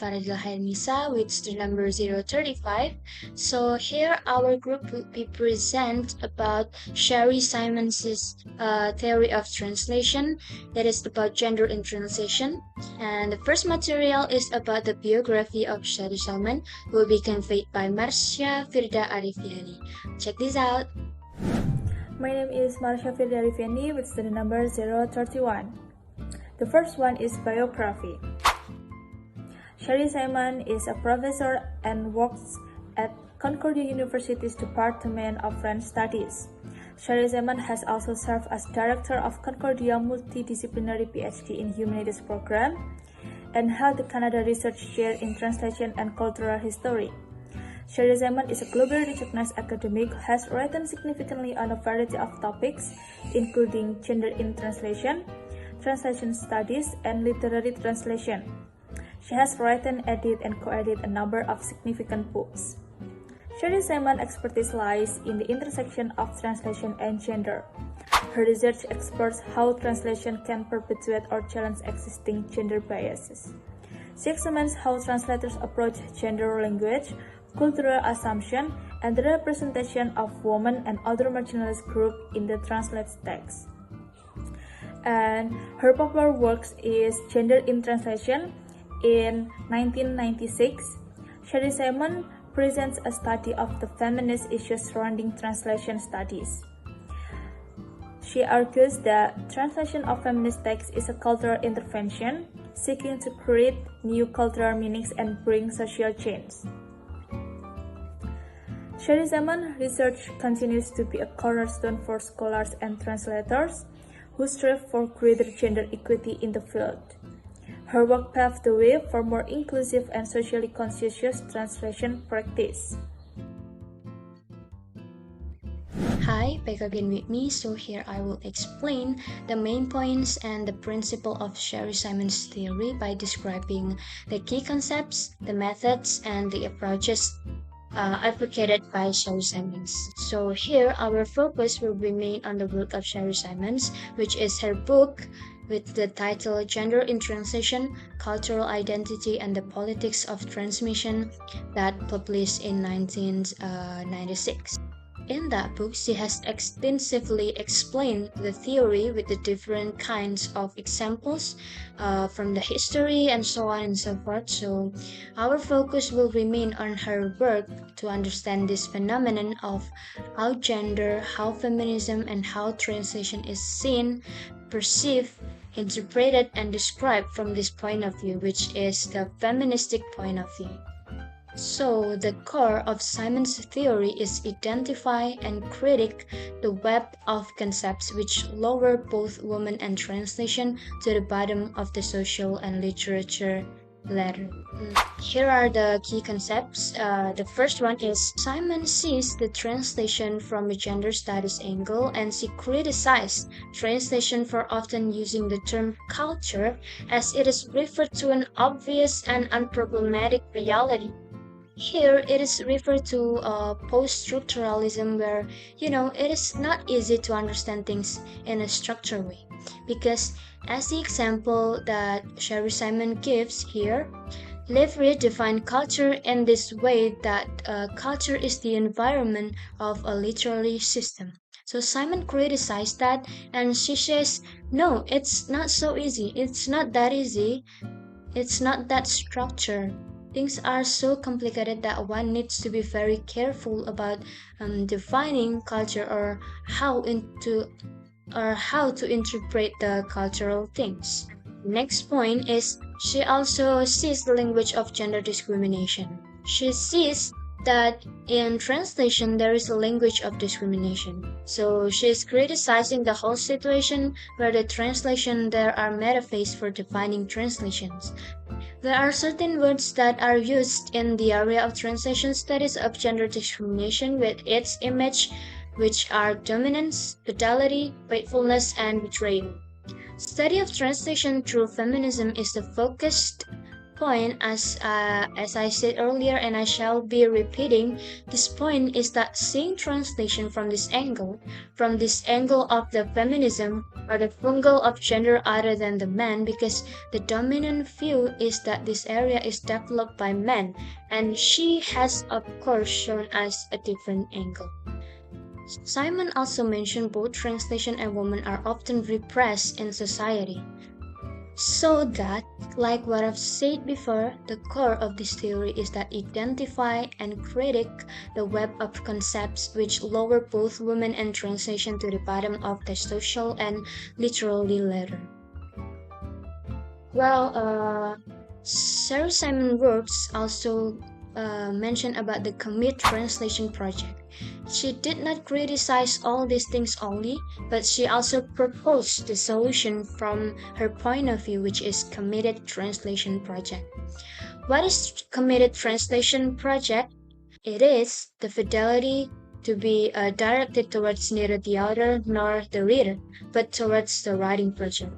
Faradilla Khairin N with student number 035. So here our group will be present about Sherry Simons's theory of translation, that is about gender in translation. And the first material is about the biography of Sherry Simon, will be conveyed by Marsya Firdha A. Check this out. My name is Marsya Firdha A with student number 031. The first one is biography. Sherry Simon is a professor and works at Concordia University's Department of French Studies. Sherry Simon has also served as director of Concordia Multidisciplinary PhD in Humanities Program and held the Canada Research Chair in Translation and Cultural History. Sherry Simon is a globally recognized academic who has written significantly on a variety of topics, including gender in translation, translation studies, and literary translation. She has written, edited, and co-edited a number of significant books. Sherry Simon's expertise lies in the intersection of translation and gender. Her research explores how translation can perpetuate or challenge existing gender biases. She examines how translators approach gender language, cultural assumption, and the representation of women and other marginalized groups in the translated text. And her popular works is Gender in Translation. In 1996, Sherry Simon presents a study of the feminist issues surrounding translation studies. She argues that translation of feminist texts is a cultural intervention, seeking to create new cultural meanings and bring social change. Sherry Simon's research continues to be a cornerstone for scholars and translators who strive for greater gender equity in the field. Her work paved the way for more inclusive and socially conscious translation practice. Hi, back again with me. So here I will explain the main points and the principle of Sherry Simon's theory by describing the key concepts, the methods, and the approaches advocated by Sherry Simons. So here our focus will remain on the work of Sherry Simons, which is her book with the title Gender in Translation, Cultural Identity and the Politics of Transmission, that published in 1996. In that book, she has extensively explained the theory with the different kinds of examples from the history and so on and so forth. So our focus will remain on her work to understand this phenomenon of how gender, how feminism, and how translation is seen, perceived, interpreted, and described from this point of view, which is the feministic point of view. So, the core of Simon's theory is identify and critique the web of concepts which lower both women and translation to the bottom of the social and literature ladder. Here are the key concepts. The first one is Simon sees the translation from a gender studies angle, and she criticized translation for often using the term culture as it is referred to an obvious and unproblematic reality. Here, it is referred to post-structuralism where, it is not easy to understand things in a structured way. Because, as the example that Sherry Simon gives here, Levry defined culture in this way that culture is the environment of a literary system. So Simon criticized that and she says, no, it's not so easy. It's not that easy. It's not that structured. Things are so complicated that one needs to be very careful about defining culture or how to interpret the cultural things. Next point is she also sees the language of gender discrimination. She sees that in translation there is a language of discrimination. So she's criticizing the whole situation where the translation there are metaphors for defining translations. There are certain words that are used in the area of translation studies of gender discrimination with its image, which are dominance, fidelity, faithfulness, and betrayal. Study of translation through feminism is the focused point, as I said earlier, and I shall be repeating, this point is that seeing translation from this angle of the feminism or the fungal of gender other than the man, because the dominant view is that this area is developed by men, and she has of course shown us a different angle. Simon also mentioned both translation and women are often repressed in society. So that, like what I've said before, the core of this theory is that identify and critique the web of concepts which lower both women and translation to the bottom of the social and literary ladder. Well, Sarah Simon works also mentioned about the Commit Translation Project. She did not criticize all these things only, but she also proposed the solution from her point of view, which is Committed Translation Project. What is Committed Translation Project? It is the fidelity to be directed towards neither the author nor the reader, but towards the writing project.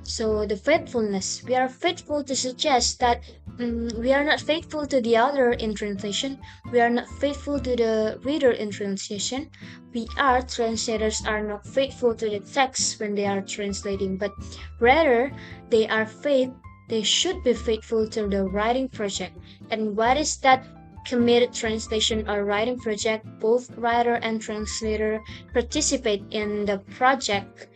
So the faithfulness, we are faithful to suggest that we are not faithful to the author in translation, we are not faithful to the reader in translation. We are translators are not faithful to the text when they are translating, but rather they should be faithful to the writing project. And what is that committed translation or writing project? Both writer and translator participate in the project,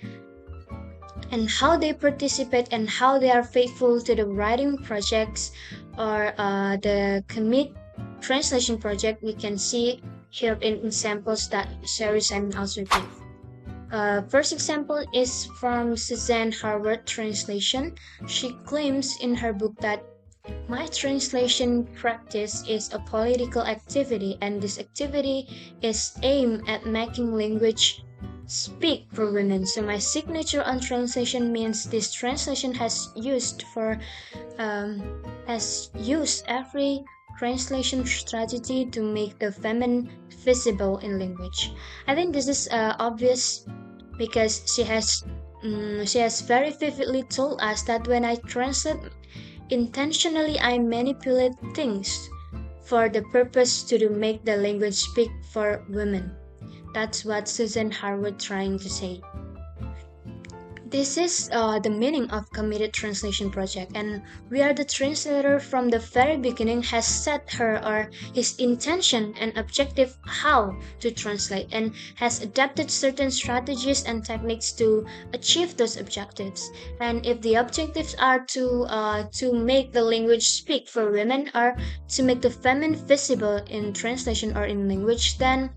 and how they participate and how they are faithful to the writing projects or the commit translation project, we can see here in examples that Sherry Simon also gave. First example is from Suzanne Harvard translation. She claims in her book that my translation practice is a political activity, and this activity is aimed at making language speak for women. So my signature on translation means this translation has used every translation strategy to make the feminine visible in language. I think this is obvious because she has very vividly told us that when I translate, intentionally I manipulate things for the purpose to make the language speak for women. That's what Susan Harwood trying to say. This is the meaning of committed translation project, and we are the translator from the very beginning has set her or his intention and objective how to translate, and has adapted certain strategies and techniques to achieve those objectives. And if the objectives are to make the language speak for women or to make the feminine visible in translation or in language, then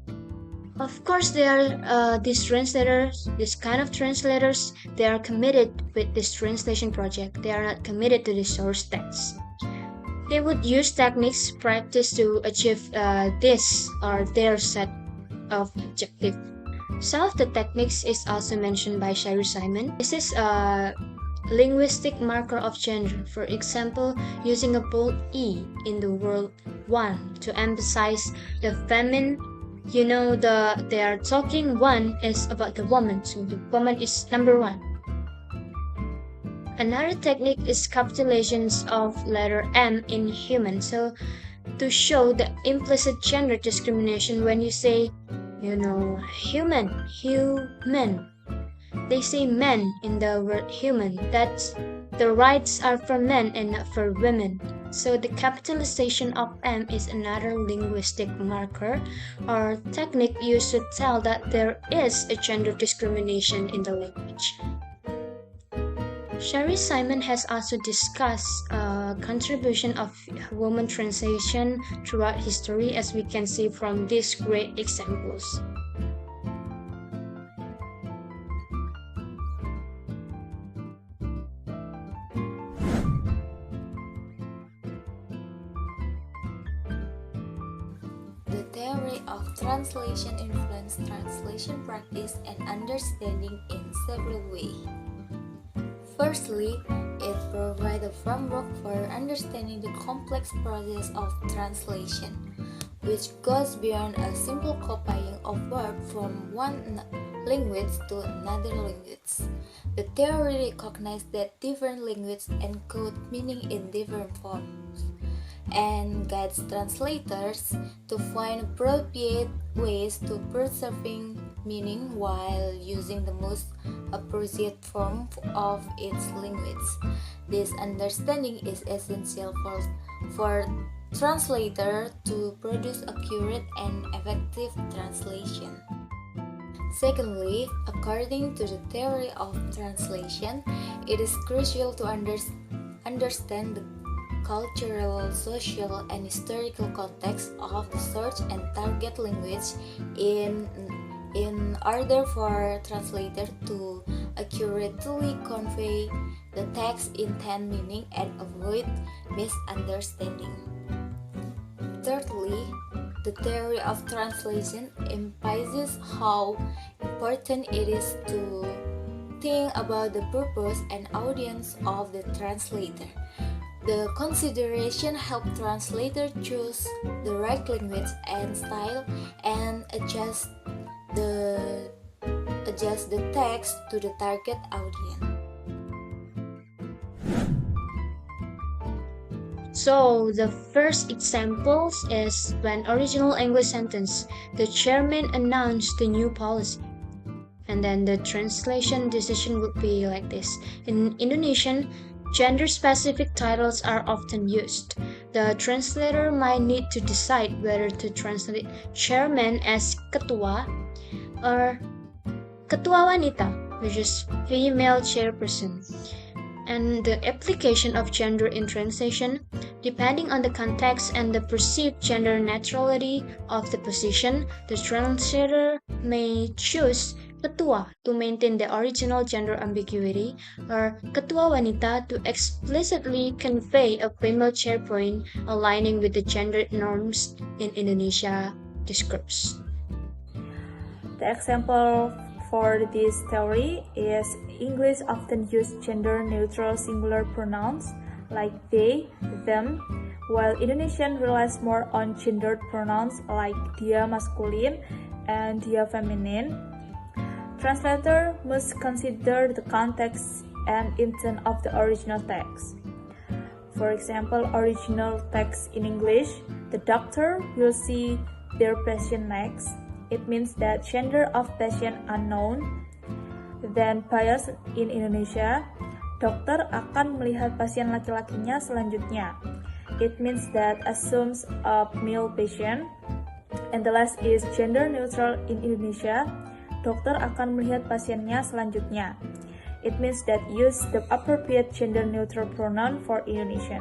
of course, they are these translators, this kind of translators, they are committed with this translation project. They are not committed to the source text. They would use techniques practice to achieve this or their set of objective. Some of the techniques is also mentioned by Sherry Simon. This is a linguistic marker of gender. For example, using a bold E in the word one to emphasize the feminine. You know, they are talking one is about the woman, so the woman is number one. Another technique is capitalizations of letter M in human. So to show the implicit gender discrimination when you say, human. They say men in the word human. That's the rights are for men and not for women. So the capitalization of M is another linguistic marker or technique used to tell that there is a gender discrimination in the language. Sherry Simon has also discussed contribution of women translation throughout history, as we can see from these great examples. The theory of translation influences translation practice and understanding in several ways. Firstly, it provides a framework for understanding the complex process of translation, which goes beyond a simple copying of words from one language to another language. The theory recognizes that different languages encode meaning in different forms and guides translators to find appropriate ways to preserving meaning while using the most appropriate form of its language. This understanding is essential for translator to produce accurate and effective translation. Secondly, according to the theory of translation, it is crucial to understand the cultural, social, and historical context of the source and target language in order for translator to accurately convey the text intent meaning and avoid misunderstanding. Thirdly, the theory of translation emphasizes how important it is to think about the purpose and audience of the translator. The consideration helps translator choose the right language and style and adjust the text to the target audience. So the first examples is when original English sentence, the chairman announced the new policy. And then the translation decision would be like this. In Indonesian, gender-specific titles are often used. The translator might need to decide whether to translate chairman as ketua or ketua wanita, which is female chairperson. And the application of gender in translation, depending on the context and the perceived gender neutrality of the position, the translator may choose ketua to maintain the original gender ambiguity, or ketua wanita to explicitly convey a female chairperson aligning with the gender norms in Indonesia discourse. The example for this theory is English often use gender-neutral singular pronouns like they, them, while Indonesian relies more on gendered pronouns like dia masculine and dia feminine. Translator must consider the context and intent of the original text. For example, original text in English, the doctor will see their patient next. It means that gender of patient unknown. Then bias in Indonesia, dokter akan melihat pasien laki-lakinya selanjutnya. It means that assumes a male patient. And the last is gender neutral in Indonesia. Dokter akan melihat pasiennya selanjutnya. It means that use the appropriate gender neutral pronoun for Indonesian.